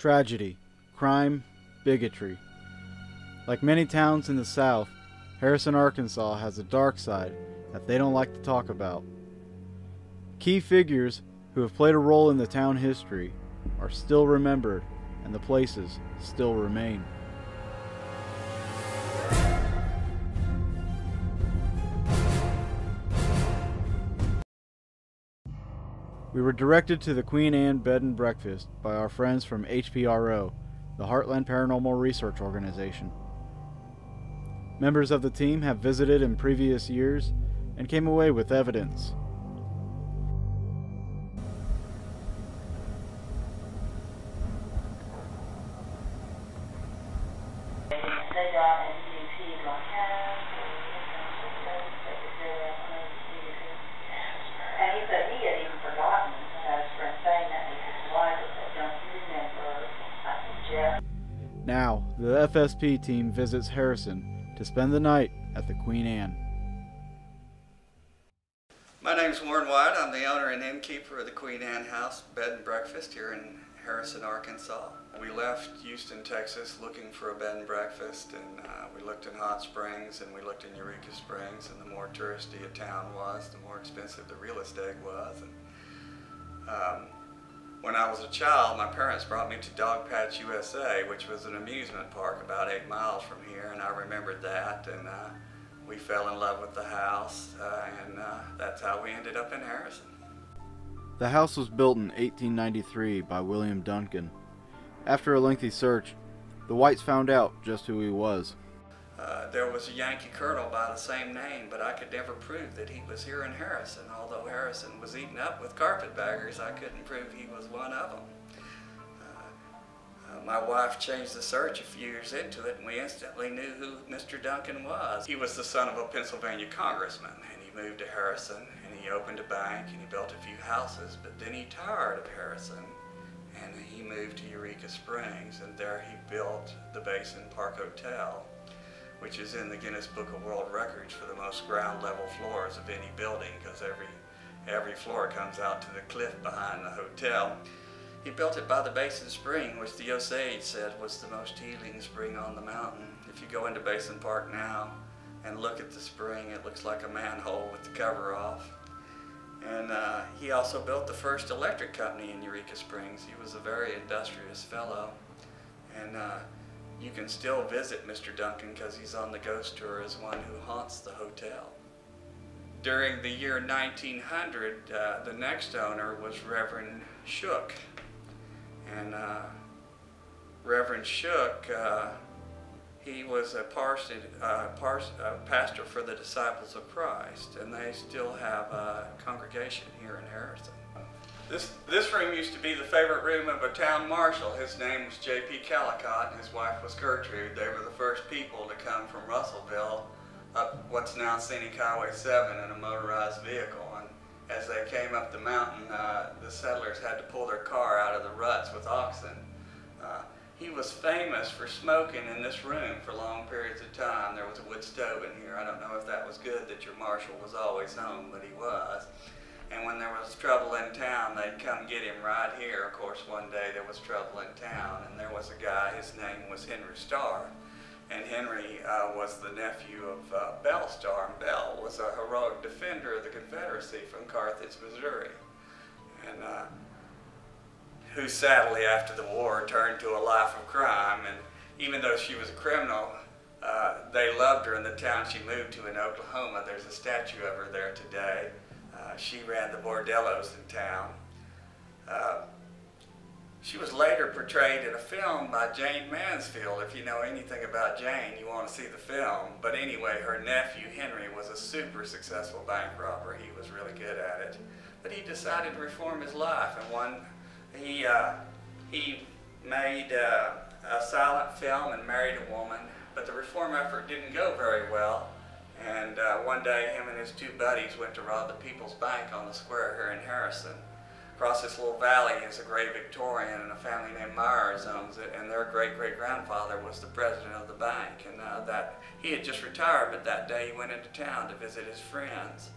Tragedy, crime, bigotry. Like many towns in the South, Harrison, Arkansas has a dark side that they don't like to talk about. Key figures who have played a role in the town history are still remembered, and the places still remain. We were directed to the Queen Anne Bed and Breakfast by our friends from HPRO, the Heartland Paranormal Research Organization. Members of the team have visited in previous years and came away with evidence. Now, the FSP team visits Harrison to spend the night at the Queen Anne. My name is Warren White. I'm the owner and innkeeper of the Queen Anne House Bed and Breakfast here in Harrison, Arkansas. We left Houston, Texas looking for a bed and breakfast, and we looked in Hot Springs and we looked in Eureka Springs, and the more touristy a town was, the more expensive the real estate was. And, when I was a child, my parents brought me to Dogpatch, USA, which was an amusement park about 8 miles from here, and I remembered that, and we fell in love with the house, and that's how we ended up in Harrison. The house was built in 1893 by William Duncan. After a lengthy search, the Whites found out just who he was. There was a Yankee colonel by the same name, but I could never prove that he was here in Harrison. Although Harrison was eaten up with carpetbaggers, I couldn't prove he was one of them. My wife changed the search a few years into it, and we instantly knew who Mr. Duncan was. He was the son of a Pennsylvania congressman, and he moved to Harrison, and he opened a bank, and he built a few houses, but then he tired of Harrison, and he moved to Eureka Springs, and there he built the Basin Park Hotel, which is in the Guinness Book of World Records for the most ground level floors of any building, because every floor comes out to the cliff behind the hotel. He built it by the Basin Spring, which the Osage said was the most healing spring on the mountain. If you go into Basin Park now and look at the spring, it looks like a manhole with the cover off. And he also built the first electric company in Eureka Springs. He was a very industrious fellow. And you can still visit Mr. Duncan because he's on the ghost tour as one who haunts the hotel. During the year 1900, the next owner was Reverend Shook. And Reverend Shook, he was a pastor for the Disciples of Christ, and they still have a congregation here in Harrison. This room used to be the favorite room of a town marshal. His name was J.P. Callicott, and his wife was Gertrude. They were the first people to come from Russellville up what's now Scenic Highway 7 in a motorized vehicle. And as they came up the mountain, the settlers had to pull their car out of the ruts with oxen. He was famous for smoking in this room for long periods of time. There was a wood stove in here. I don't know if that was good that your marshal was always home, but he was. And when there was trouble in town, they'd come get him right here. Of course, one day there was trouble in town, and there was a guy, his name was Henry Starr. And Henry was the nephew of Bell Starr, and Bell was a heroic defender of the Confederacy from Carthage, Missouri. And who sadly, after the war, turned to a life of crime. And even though she was a criminal, they loved her in the town she moved to in Oklahoma. There's a statue of her there today. She ran the bordellos in town. She was later portrayed in a film by Jane Mansfield. If you know anything about Jane, you want to see the film. But anyway, her nephew Henry was a super successful bank robber. He was really good at it. But he decided to reform his life, and he made a silent film and married a woman. But the reform effort didn't go very well. And one day, him and his two buddies went to rob the People's Bank on the square here in Harrison. Across this little valley is a great Victorian, and a family named Myers owns it, and their great-great-grandfather was the president of the bank. And he had just retired, but that day he went into town to visit his friends.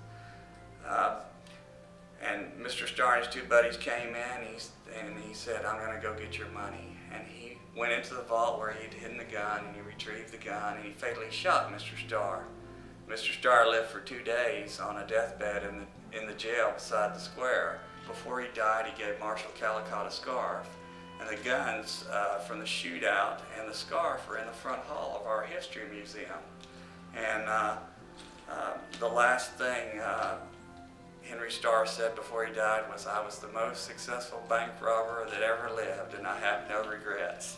And Mr. Starr and his two buddies came in, and he said, "I'm going to go get your money." And he went into the vault where he'd hidden the gun, and he retrieved the gun, and he fatally shot Mr. Starr. Mr. Starr lived for 2 days on a deathbed in the jail beside the square. Before he died, he gave Marshal Calicott a scarf. And the guns from the shootout and the scarf are in the front hall of our history museum. And the last thing Henry Starr said before he died was, "I was the most successful bank robber that ever lived, and I have no regrets."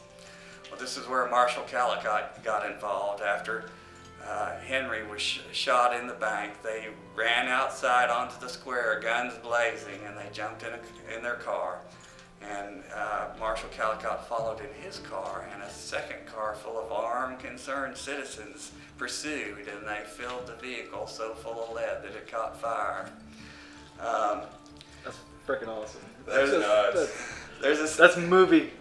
Well, this is where Marshal Calicott got involved. After Henry was shot in the bank, they ran outside onto the square, guns blazing, and they jumped in their car. And Marshal Calicott followed in his car, and a second car full of armed, concerned citizens pursued, and they filled the vehicle so full of lead that it caught fire. That's freaking awesome. That's movie.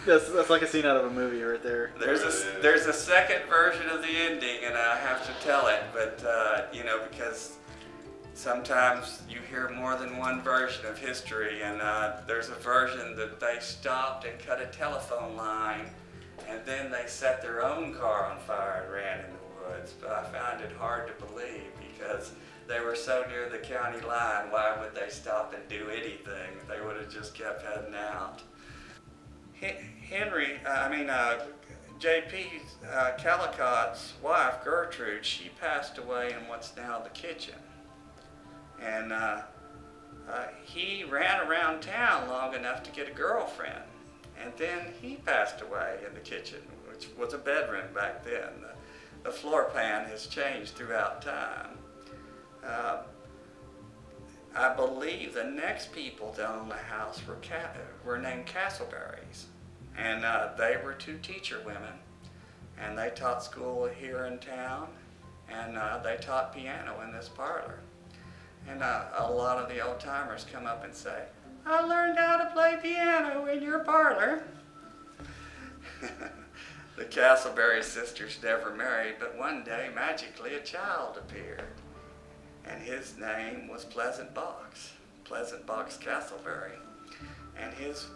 That's like a scene out of a movie right there. There's a second version of the ending, and I have to tell it, but you know, because sometimes you hear more than one version of history, and there's a version that they stopped and cut a telephone line, and then they set their own car on fire and ran in the woods. But I found it hard to believe because they were so near the county line. Why would they stop and do anything? They would have just kept heading out. J.P. Calicott's wife, Gertrude, she passed away in what's now the kitchen. And he ran around town long enough to get a girlfriend. And then he passed away in the kitchen, which was a bedroom back then. The floor plan has changed throughout time. I believe the next people to own the house were named Castleberries. And they were 2 teacher women. And they taught school here in town. And they taught piano in this parlor. And a lot of the old timers come up and say, "I learned how to play piano in your parlor." The Castleberry sisters never married, but one day magically a child appeared. And his name was Pleasant Box Castleberry. And his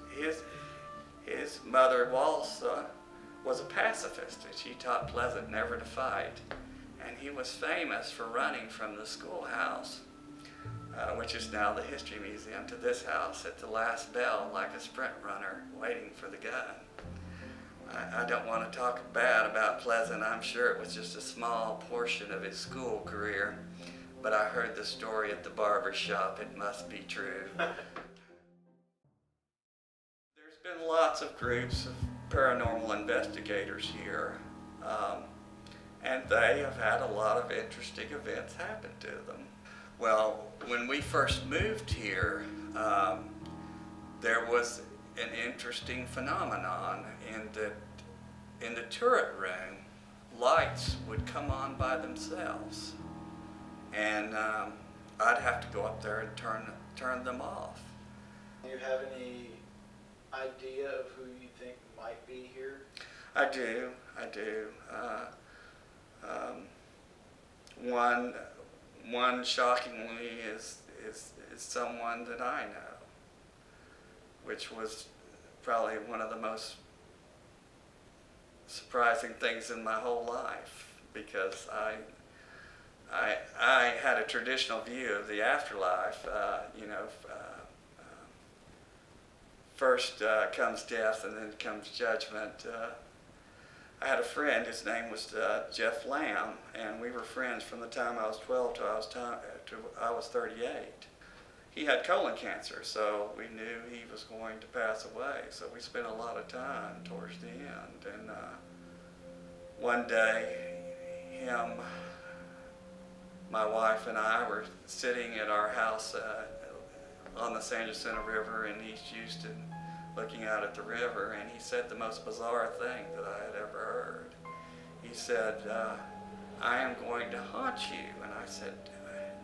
mother, Walsa, was a pacifist, and she taught Pleasant never to fight. And he was famous for running from the schoolhouse, which is now the History Museum, to this house at the last bell like a sprint runner waiting for the gun. I don't want to talk bad about Pleasant. I'm sure it was just a small portion of his school career, but I heard the story at the barber shop. It must be true. There's been lots of groups of paranormal investigators here, and they have had a lot of interesting events happen to them. Well, when we first moved here, there was an interesting phenomenon in the turret room. Lights would come on by themselves, and I'd have to go up there and turn them off. Do you have any idea of who you think might be here? I do. One shockingly is someone that I know, which was probably one of the most surprising things in my whole life, because I had a traditional view of the afterlife. First comes death, and then comes judgment. I had a friend, his name was Jeff Lamb, and we were friends from the time I was 12 till I was 38. He had colon cancer, so we knew he was going to pass away, so we spent a lot of time towards the end. And one day, my wife and I were sitting at our house on the San Jacinto River in East Houston, looking out at the river, and he said the most bizarre thing that I had ever heard. He said, "I am going to haunt you." And I said,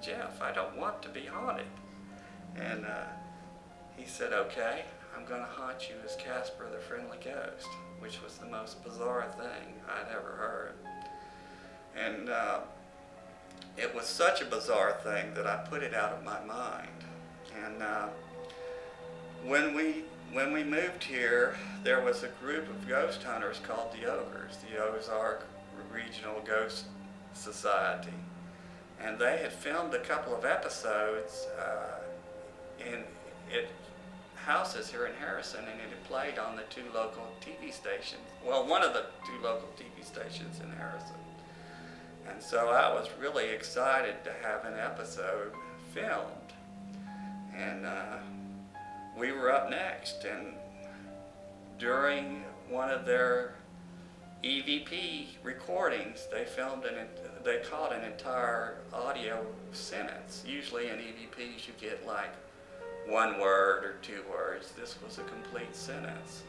"Jeff, I don't want to be haunted." And he said, "Okay, I'm going to haunt you as Casper the Friendly Ghost," which was the most bizarre thing I'd ever heard. And it was such a bizarre thing that I put it out of my mind. And when we moved here, there was a group of ghost hunters called the Ogres, the Ozark Regional Ghost Society. And they had filmed a couple of episodes in houses here in Harrison, and it had played on the two local TV stations. Well, one of the two local TV stations in Harrison. And so I was really excited to have an episode filmed. And we were up next, and during one of their EVP recordings, they caught an entire audio sentence. Usually in EVPs you get like one word or two words. This was a complete sentence.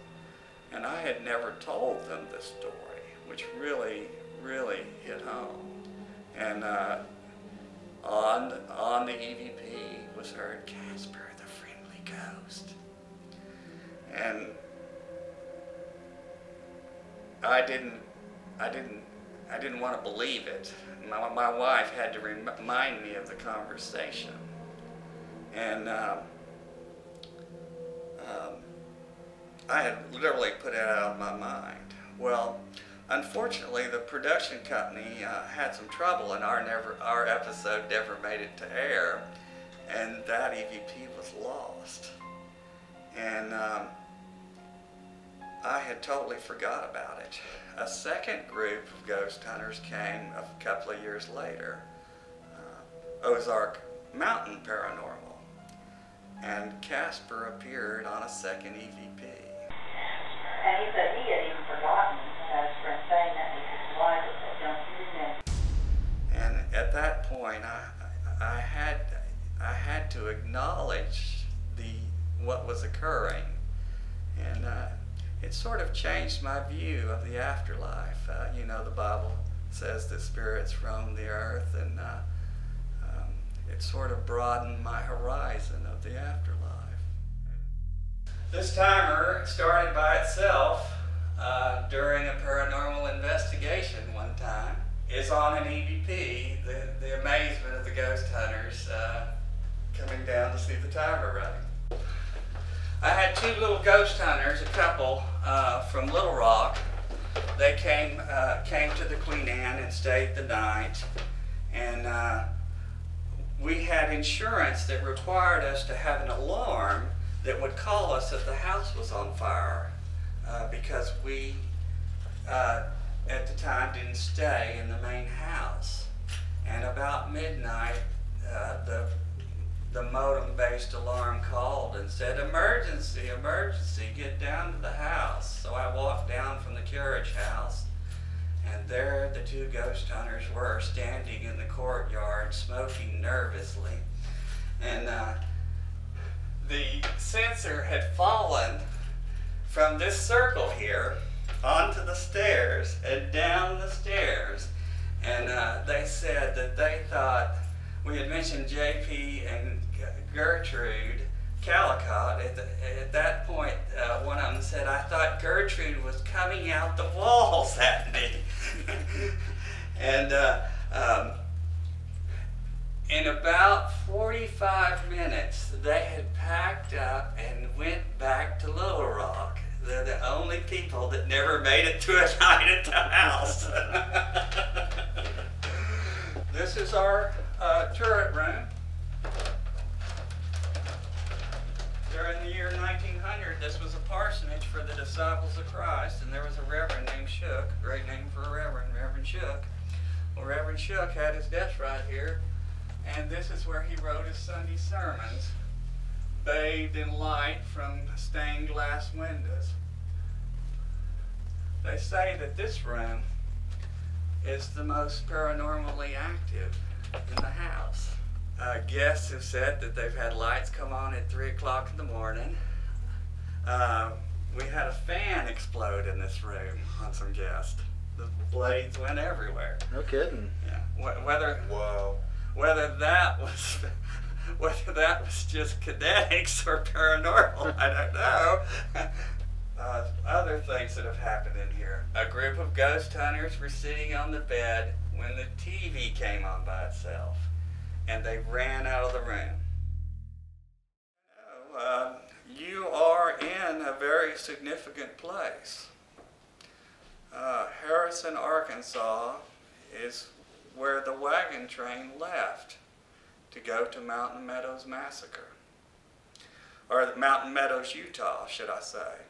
And I had never told them this story, which really, really hit home. And on the EVP was heard, "Casper, the friendly ghost." And I didn't want to believe it. My wife had to remind me of the conversation. And I had literally put it out of my mind. Well, unfortunately, the production company had some trouble, and our episode never made it to air, and that EVP was lost. And I had totally forgot about it. A second group of ghost hunters came a couple of years later, Ozark Mountain Paranormal, and Casper appeared on a second EVP. And he said he had even forgotten Casper and saying that to his wife, that don't you remember? And at that point, I had to acknowledge what was occurring, and it sort of changed my view of the afterlife. You know, the Bible says that spirits roam the earth, and it sort of broadened my horizon of the afterlife. This timer started by itself during a paranormal investigation one time. It's on an EVP, the amazement of the ghost hunters coming down to see the timer running. I had two little ghost hunters, a couple from Little Rock. They came to the Queen Anne and stayed the night, and we had insurance that required us to have an alarm that would call us if the house was on fire, because we at the time didn't stay in the main house. And about midnight, the modem-based alarm called and said, "Emergency, emergency, get down to the house." So I walked down from the carriage house, and there the two ghost hunters were standing in the courtyard smoking nervously. And the sensor had fallen from this circle here onto the stairs and down the stairs. And they said that they thought, we had mentioned JP and Gertrude Calicott. At that point, one of them said, "I thought Gertrude was coming out the walls at me." And in about 45 minutes, they had packed up and went back to Little Rock. They're the only people that never made it to a night at the house. This is our turret room. During the year 1900, this was a parsonage for the Disciples of Christ, and there was a reverend named Shook, great name for a reverend, Reverend Shook. Well, Reverend Shook had his desk right here, and this is where he wrote his Sunday sermons, bathed in light from stained glass windows. They say that this room is the most paranormally active in the house. Guests have said that they've had lights come on at 3 o'clock in the morning. We had a fan explode in this room on some guests. The blades went everywhere. No kidding. Yeah. Whether that was just kinetics or paranormal, I don't know. Other things that have happened in here. A group of ghost hunters were sitting on the bed when the TV came on by itself, and they ran out of the room. you are in a very significant place. Harrison, Arkansas is where the wagon train left to go to Mountain Meadows Massacre. Or Mountain Meadows, Utah, should I say.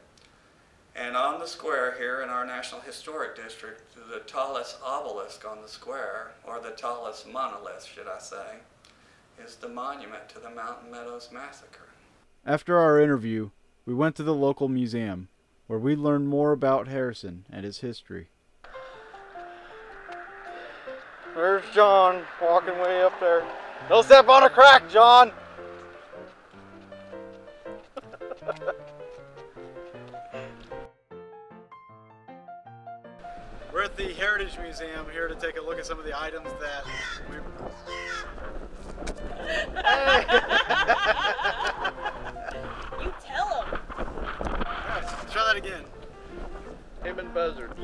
And on the square here in our National Historic District, the tallest obelisk on the square, or the tallest monolith, should I say, is the monument to the Mountain Meadows Massacre. After our interview, we went to the local museum, where we learned more about Harrison and his history. There's John, walking way up there. Don't step on a crack, John! We're at the Heritage Museum here to take a look at some of the items that we... You tell him. Try that again. Him and buzzards.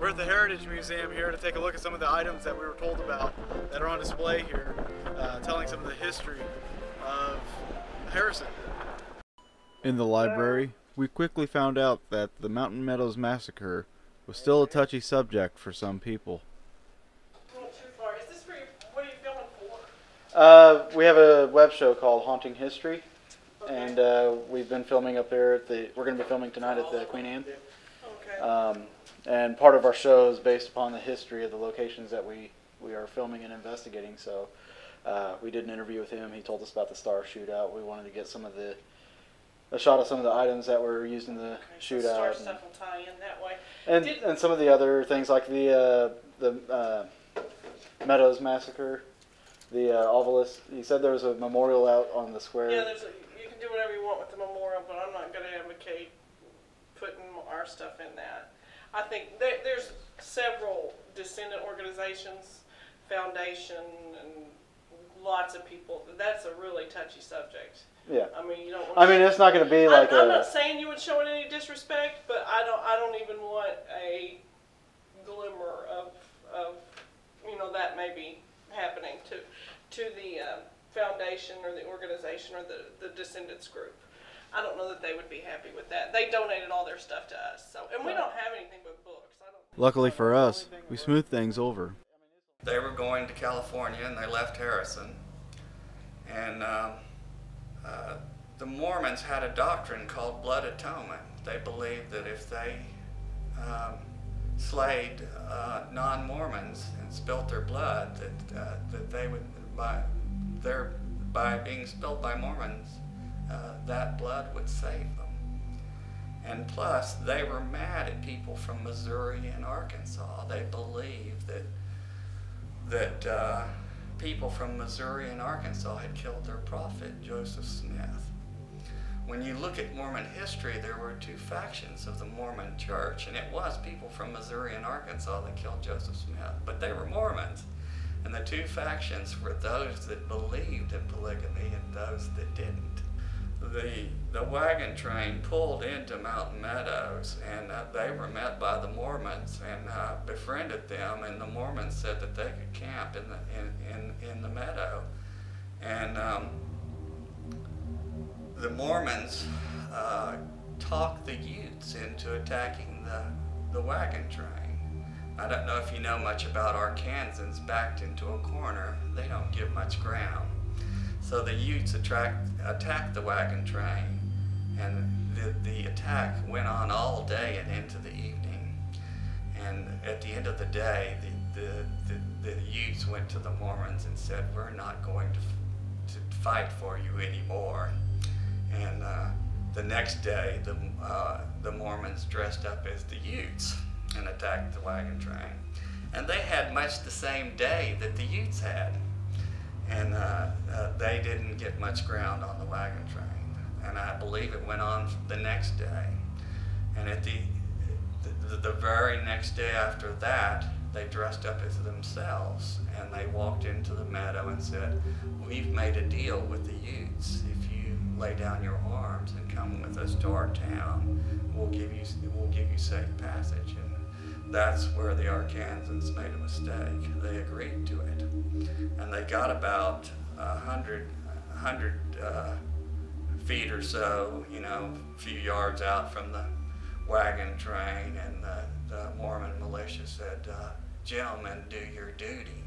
We're at the Heritage Museum here to take a look at some of the items that we were told about that are on display here, telling some of the history of Harrison. In the library, we quickly found out that the Mountain Meadows Massacre was still a touchy subject for some people. Not too far. Is this for you? What are you filming for? We have a web show called Haunting History, Okay. and we've been filming up there at the. We're going to be filming tonight at the Queen Anne. Okay. And part of our show is based upon the history of the locations that we are filming and investigating. So we did an interview with him. He told us about the Star Shootout. We wanted to get a shot of some of the items that were used in the shootout. So Star stuff will tie in that way. And some of the other things like the Meadows Massacre, the obelisk. He said there was a memorial out on the square. Yeah, you can do whatever you want with the memorial, but I'm not going to advocate putting our stuff in that. I think there's several descendant organizations, foundation, and lots of people. That's a really touchy subject. Yeah. I mean, you don't want I mean, it's not going to be like I'm not saying you would show it any disrespect, but I don't even want a glimmer of that may be happening to the foundation or the organization or the descendants group. I don't know that they would be happy with that. They donated all their stuff to us, and we don't have anything but books. Luckily for us, we smoothed things over. They were going to California and they left Harrison. And the Mormons had a doctrine called blood atonement. They believed that if they slayed non-Mormons and spilt their blood, that they would, by being spilt by Mormons, that blood would save them. And plus, they were mad at people from Missouri and Arkansas. They believed that people from Missouri and Arkansas had killed their prophet, Joseph Smith. When you look at Mormon history, there were two factions of the Mormon church, and it was people from Missouri and Arkansas that killed Joseph Smith, but they were Mormons. And the two factions were those that believed in polygamy and those that didn't. The wagon train pulled into Mountain Meadows, and they were met by the Mormons and befriended them, and the Mormons said that they could camp in the meadow. And the Mormons talked the Utes into attacking the wagon train. I don't know if you know much about Arkansans backed into a corner. They don't give much ground. So the Utes attacked the wagon train, and the attack went on all day and into the evening. And at the end of the day, the Utes went to the Mormons and said, "We're not going to fight for you anymore." And the next day, the Mormons dressed up as the Utes and attacked the wagon train. And they had much the same day that the Utes had. And they didn't get much ground on the wagon train. And I believe it went on the next day. And at the very next day after that, they dressed up as themselves, and they walked into the meadow and said, "We've made a deal with the Utes. If you lay down your arms and come with us to our town, we'll give you safe passage." And that's where the Arkansans made a mistake. They agreed to it, and they got about 100 feet or so, you know, a few yards out from the wagon train, and the Mormon militia said, "Gentlemen, do your duty."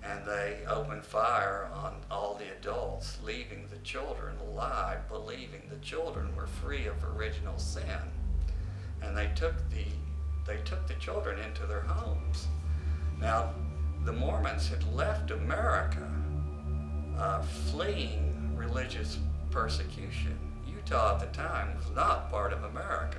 And they opened fire on all the adults, leaving the children alive, believing the children were free of original sin. And they took the children into their homes. Now, the Mormons had left America, fleeing religious persecution. Utah at the time was not part of America.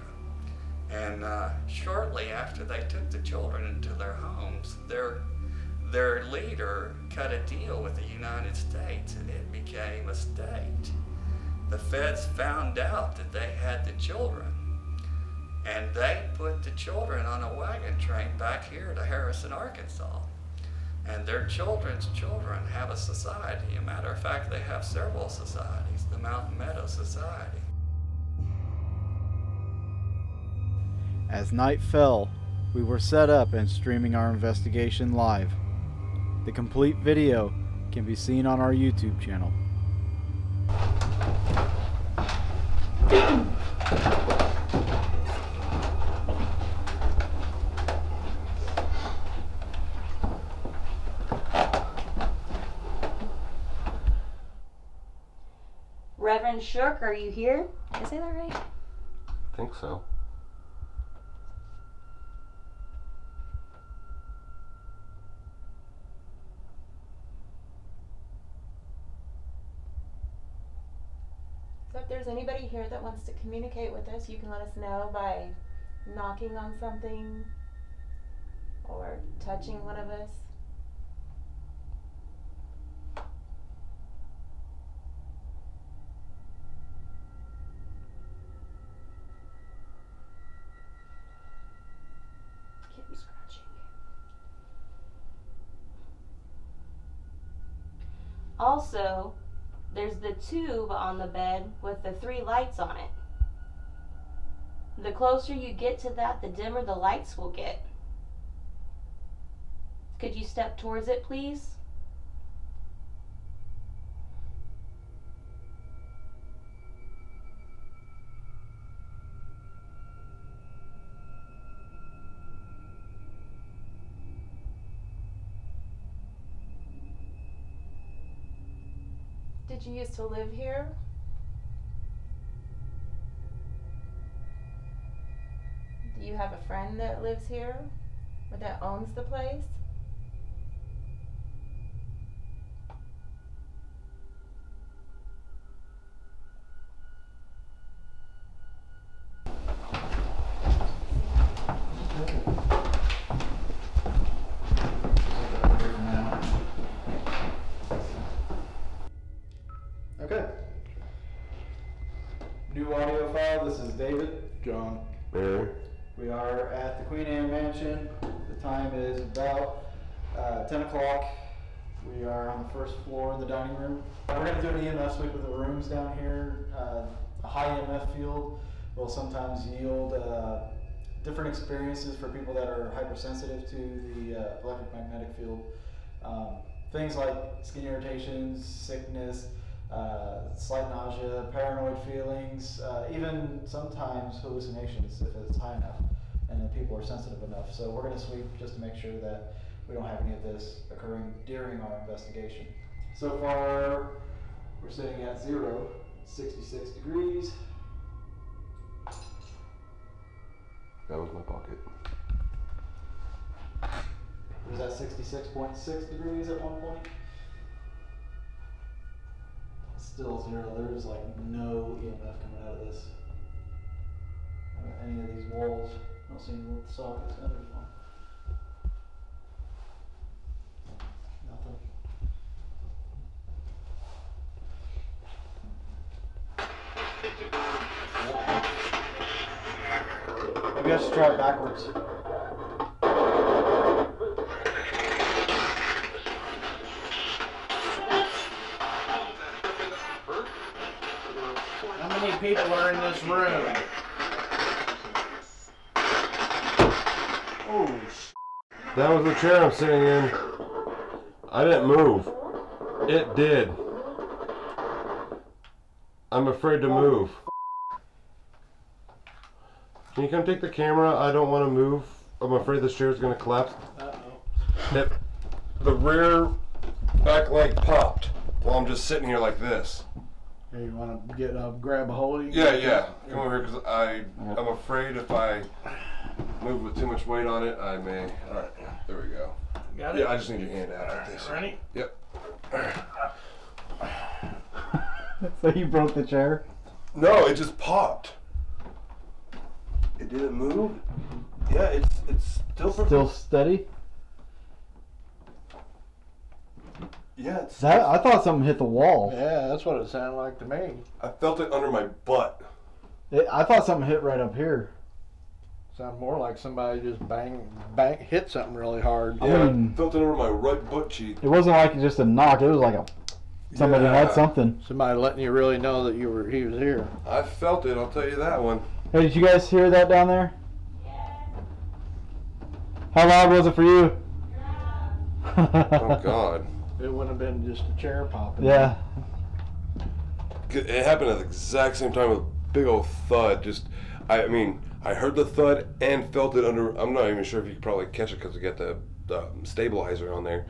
And shortly after they took the children into their homes, their leader cut a deal with the United States, and it became a state. The feds found out that they had the children, and they put the children on a wagon train back here to Harrison, Arkansas. And their children's children have a society. A matter of fact, they have several societies, the Mountain Meadow Society. As night fell, we were set up and streaming our investigation live. The complete video can be seen on our YouTube channel. Reverend Shook, are you here? Did I say that right? I think so. So if there's anybody here that wants to communicate with us, you can let us know by knocking on something or touching one of us. Can't be scratching. Also, there's the tube on the bed with the 3 lights on it. The closer you get to that, the dimmer the lights will get. Could you step towards it, please? Did you used to live here? Do you have a friend that lives here or that owns the place? Okay. New audio file. This is David. John. Barry. We are at the Queen Anne Mansion. The time is about 10 o'clock. We are on the first floor in the dining room. We're going to do an EMF sweep of the rooms down here. A high EMF field will sometimes yield different experiences for people that are hypersensitive to the electromagnetic field. Things like skin irritations, sickness, slight nausea, paranoid feelings, even sometimes hallucinations if it's high enough and if people are sensitive enough. So we're going to sweep just to make sure that we don't have any of this occurring during our investigation. So far, we're sitting at 0, 66 degrees. That was my pocket. It was at 66.6 degrees at one point. Still 0. There's like no EMF coming out of this. Any of these walls. I don't see any little sockets. There's one. Nothing. Maybe I should try it backwards. How many people are in this room? Oh, That was the chair I'm sitting in. I didn't move. It did. I'm afraid to move. Can you come take the camera? I don't want to move. I'm afraid the chair's going to collapse. Uh-oh. The rear back leg popped while I'm just sitting here like this. Hey, you want to get grab a hold of you? Yeah. Come over here because I'm afraid if I move with too much weight on it, I may. All right, there we go. Got it? Yeah, I just need your hand out like this. Ready? Yep. So you broke the chair? No, it just popped. It didn't move. Yeah, it's Still steady? Yeah, it's. I thought something hit the wall. Yeah, that's what it sounded like to me. I felt it under my butt. I thought something hit right up here. Sounded more like somebody just hit something really hard. Yeah, I mean, I felt it under my right butt cheek. it wasn't like just a knock. It was like somebody had something. Somebody letting you really know that he was here. I felt it. I'll tell you that one. Hey, did you guys hear that down there? How loud was it for you? Oh God. It wouldn't have been just a chair popping. Yeah. It happened at the exact same time with a big old thud. I heard the thud and felt it under. I'm not even sure if you could probably catch it because we got the stabilizer on there.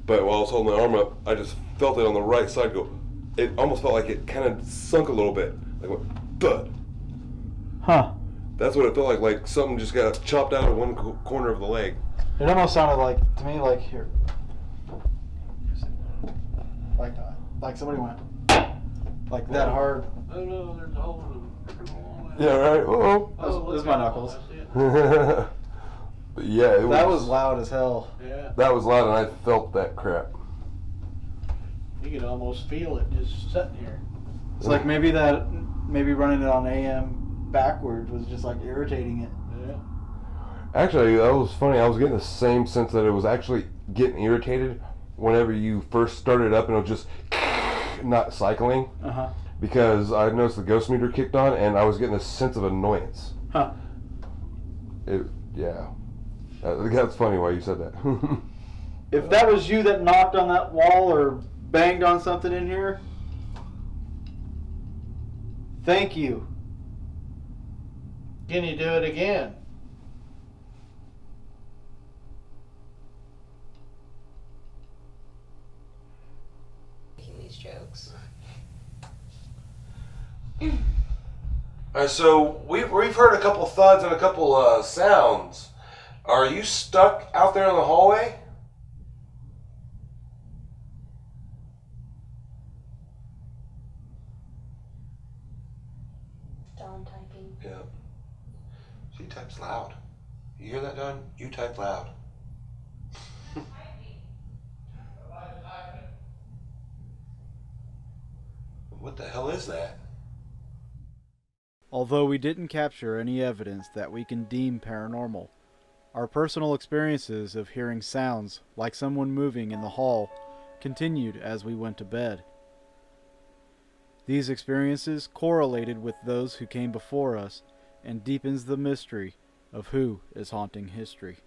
But while I was holding the arm up, I just felt it on the right side go. It almost felt like it kind of sunk a little bit. Like went thud. Huh. That's what it felt like something just got chopped out of one corner of the leg. It almost sounded like, to me, like here. Like somebody went like that hard. Oh no, there's a hole in the Yeah, right. This is my knuckles. But yeah, That was loud as hell. Yeah. That was loud, and I felt that crap. You could almost feel it just sitting here. It's like maybe running it on AM backwards was just like irritating it. Yeah. Actually, that was funny. I was getting the same sense that it was actually getting irritated whenever you first started up, and it was just not cycling. Uh-huh. Because I noticed the ghost meter kicked on, and I was getting a sense of annoyance. Huh. Yeah. That's funny why you said that. If that was you that knocked on that wall or banged on something in here, thank you. Can you do it again? Making these jokes. Alright, so we've heard a couple thuds and a couple sounds. Are you stuck out there in the hallway? Don typing. Yeah. She types loud. You hear that, Don? You type loud. What the hell is that? Although we didn't capture any evidence that we can deem paranormal, our personal experiences of hearing sounds like someone moving in the hall continued as we went to bed. These experiences correlated with those who came before us and deepens the mystery of who is haunting history.